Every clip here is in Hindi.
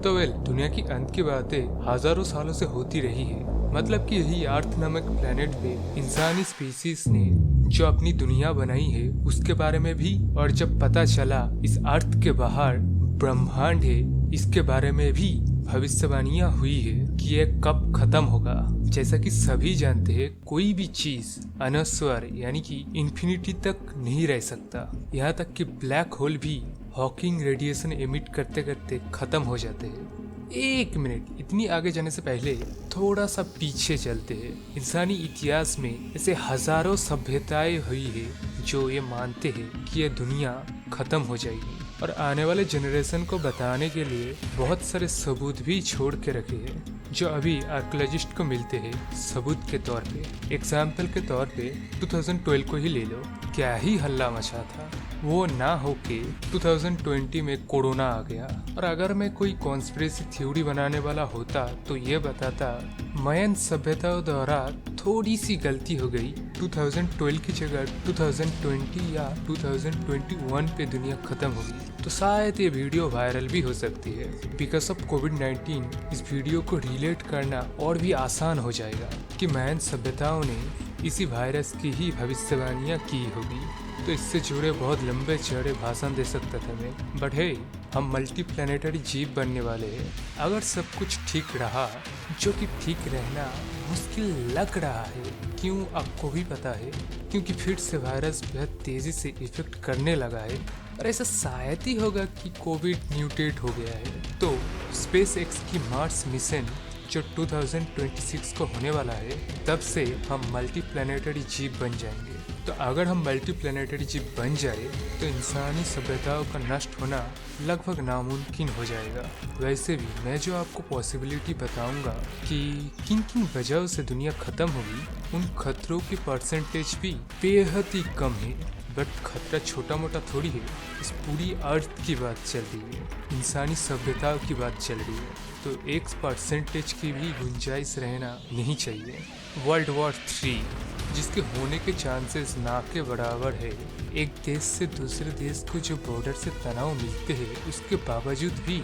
तो दुनिया की अंत की बातें हजारों सालों से होती रही है। मतलब कि यही अर्थ नामक प्लेनेट पे इंसानी स्पीसीज ने जो अपनी दुनिया बनाई है उसके बारे में भी, और जब पता चला इस अर्थ के बाहर ब्रह्मांड है इसके बारे में भी भविष्यवाणियां हुई है कि यह कब खत्म होगा। जैसा कि सभी जानते हैं, कोई भी चीज अनस्वर यानी कि इंफिनिटी तक नहीं रह सकता। यहाँ तक कि ब्लैक होल भी हॉकिंग रेडिएशन एमिट करते करते खत्म हो जाते हैं। एक मिनट, इतनी आगे जाने से पहले थोड़ा सा पीछे चलते हैं। इंसानी इतिहास में ऐसे हजारों सभ्यताएं हुई है जो ये मानते हैं कि यह दुनिया खत्म हो जाएगी, और आने वाले जनरेशन को बताने के लिए बहुत सारे सबूत भी छोड़ के रखे हैं जो अभी आर्कियोलॉजिस्ट को मिलते हैं सबूत के तौर पे। एग्जाम्पल के तौर पे 2012 को ही ले लो, क्या ही हल्ला मचा था। वो ना होके 2020 में कोरोना आ गया। और अगर मैं कोई कॉन्स्पिरेसी थ्योरी बनाने वाला होता तो ये बताता मयन सभ्यताओं द्वारा थोड़ी सी गलती हो गई। 2012 की जगह 2020 या 2021 पे दुनिया खत्म होगी, तो शायद ये वीडियो वायरल भी हो सकती है। बिकॉज ऑफ कोविड-19 इस वीडियो को रिलेट करना और भी आसान हो जाएगा कि मयन सभ्यताओं ने इसी वायरस की ही भविष्यवाणियाँ की होगी। तो इससे जुड़े बहुत लंबे चौड़े भाषण दे सकता था मैं, बट हे, हम मल्टी प्लैनेटरी जीव बनने वाले हैं। अगर सब कुछ ठीक रहा, जो कि ठीक रहना मुश्किल लग रहा है, क्यों आपको भी पता है, क्योंकि फिर से वायरस बेहद तेजी से इफेक्ट करने लगा है। और ऐसा शायद ही होगा कि कोविड म्यूटेट हो गया है। तो स्पेस एक्स की मार्स मिशन जो 2026 को होने वाला है, तब से हम मल्टी प्लैनेटरी जीव बन जाएंगे। तो अगर हम मल्टी प्लैनेटरी जीव बन जाए तो इंसानी सभ्यताओं का नष्ट होना लगभग नामुमकिन हो जाएगा। वैसे भी मैं जो आपको पॉसिबिलिटी बताऊंगा कि किन किन वजहों से दुनिया खत्म होगी, उन खतरों की परसेंटेज भी बेहद ही कम है। बट खतरा छोटा मोटा थोड़ी है, इस पूरी अर्थ की बात चल रही है, इंसानी सभ्यताओं की बात चल रही है। तो 1% की भी गुंजाइश रहना नहीं चाहिए। वर्ल्ड वॉर 3 जिसके होने के चांसेस ना के बराबर है। एक देश से दूसरे देश को जो बॉर्डर से तनाव मिलते हैं, उसके बावजूद भी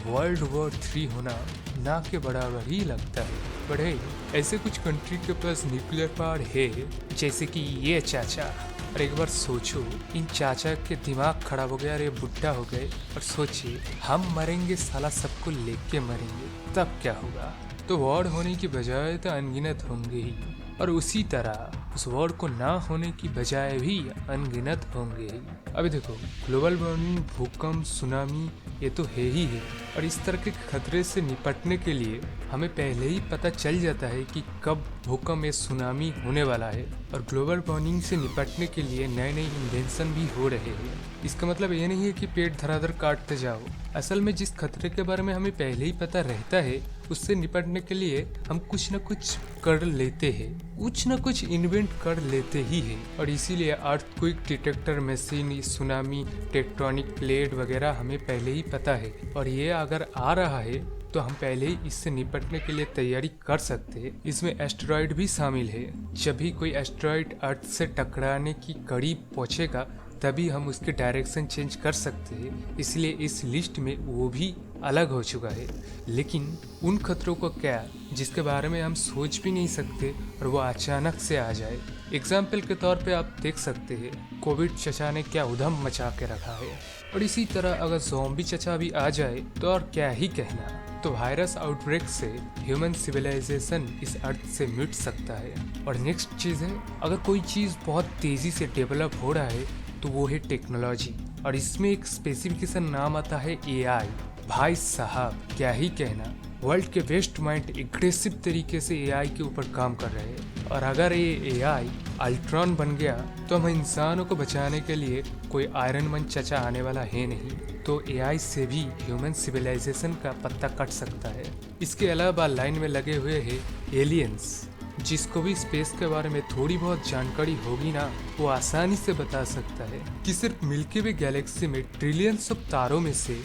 वर्ल्ड वॉर 3 होना ना के बराबर ही लगता है। बड़े ऐसे कुछ कंट्री के पास न्यूक्लियर पावर है, जैसे कि ये चाचा। और एक बार सोचो, इन चाचा के दिमाग खराब हो गया, अरे बुढ़ा हो गए, और सोचिए हम मरेंगे, साला सबको लेके मरेंगे, तब क्या होगा। तो वॉर होने की बजाय तो अनगिनत होंगे ही, और उसी तरह उस वॉर को ना होने की बजाय भी अनगिनत होंगे ही। अभी देखो, ग्लोबल वार्मिंग, भूकंप, सुनामी, ये तो है ही है। और इस तरह के खतरे से निपटने के लिए हमें पहले ही पता चल जाता है कि कब भूकंप या सुनामी होने वाला है। और ग्लोबल वार्मिंग से निपटने के लिए नए नए इन्वेंशन भी हो रहे हैं। इसका मतलब ये नहीं है कि पेट धराधर काटते जाओ। असल में जिस खतरे के बारे में हमें पहले ही पता रहता है, उससे निपटने के लिए हम कुछ न कुछ कर लेते हैं, कुछ न कुछ इन्वेंट कर लेते ही हैं। और इसीलिए earthquake detector machine, tsunami, tectonic plate वगैरह हमें पहले ही पता है। और ये अगर आ रहा है तो हम पहले ही इससे निपटने के लिए तैयारी कर सकते हैं। इसमें एस्टेरॉयड भी शामिल है। जब भी कोई एस्टेरॉयड अर्थ से टकराने की करीब पहुंचेगा, तभी हम उसके डायरेक्शन चेंज कर सकते हैं। इसलिए इस लिस्ट में वो भी अलग हो चुका है। लेकिन उन खतरों को क्या, जिसके बारे में हम सोच भी नहीं सकते और वो अचानक से आ जाए। एग्जाम्पल के तौर पे आप देख सकते हैं कोविड चचा ने क्या उधम मचा के रखा है। और इसी तरह अगर ज़ॉम्बी चचा भी आ जाए तो और क्या ही कहना। तो वायरस आउटब्रेक से ह्यूमन सिविलाइजेशन इस अर्थ से मिट सकता है। और नेक्स्ट चीज़ है, अगर कोई चीज़ बहुत तेज़ी से डेवलप हो रहा है तो वो है टेक्नोलॉजी। और इसमें एक स्पेसिफिकेशन नाम आता है एआई। भाई साहब क्या ही कहना, वर्ल्ड के बेस्ट माइंड एग्रेसिव तरीके से एआई के ऊपर काम कर रहे हैं। और अगर ये एआई अल्ट्रॉन बन गया तो हम इंसानों को बचाने के लिए कोई आयरन मैन चचा आने वाला है नहीं। तो एआई से भी ह्यूमन सिविलाइजेशन का पत्ता कट सकता है। इसके अलावा लाइन में लगे हुए हैं एलियंस, जिसको भी स्पेस के बारे में थोड़ी बहुत जानकारी होगी ना, वो आसानी से बता सकता है कि सिर्फ मिल्की वे गैलेक्सी में ट्रिलियंस ऑफ तारों में से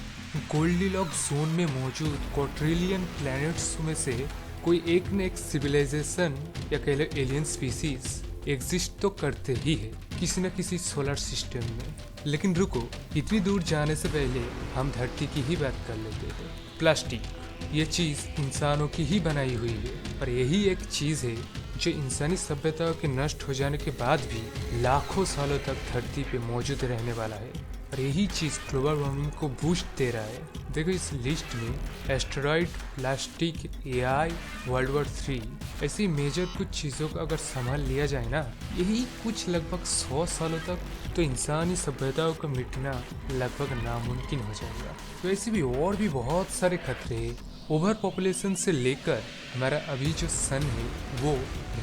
गोल्डीलॉक्स जोन में मौजूद क्वाड्रिलियन प्लैनेट्स में से कोई एक न एक सिविलाइजेशन या कह लो एलियन स्पीसीज एग्जिस्ट तो करते ही है किसी न किसी सोलर सिस्टम में। लेकिन रुको, इतनी दूर जाने से पहले हम धरती की ही बात कर लेते हैं। प्लास्टिक। ये चीज़ इंसानों की ही बनाई हुई है और यही एक चीज़ है जो इंसानी सभ्यताओं के नष्ट हो जाने के बाद भी लाखों सालों तक धरती पे मौजूद रहने वाला है और यही चीज़ ग्लोबल वार्मिंग को बूस्ट दे रहा है। देखो इस लिस्ट में asteroid, plastic, AI, world war 3 ऐसी मेजर कुछ चीज़ों का अगर संभाल लिया जाए ना, यही कुछ लगभग 100 सालों तक तो इंसानी सभ्यताओं का मिटना लगभग नामुमकिन हो जाएगा। तो ऐसे भी और भी बहुत सारे खतरे हैं। ओवर पॉपुलेशन से लेकर हमारा अभी जो सन है वो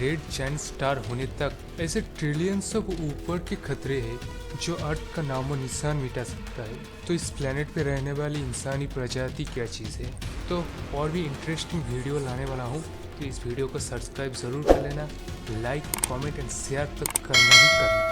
रेड जायंट स्टार होने तक ऐसे ट्रिलियंस ऑफ ऊपर के खतरे हैं जो अर्थ का नामो निशान मिटा सकता है। तो इस प्लेनेट पे रहने वाली इंसानी प्रजाति क्या चीज़ है। तो और भी इंटरेस्टिंग वीडियो लाने वाला हूँ, तो इस वीडियो को सब्सक्राइब ज़रूर कर लेना, लाइक, कमेंट एंड शेयर तो करना ही करना।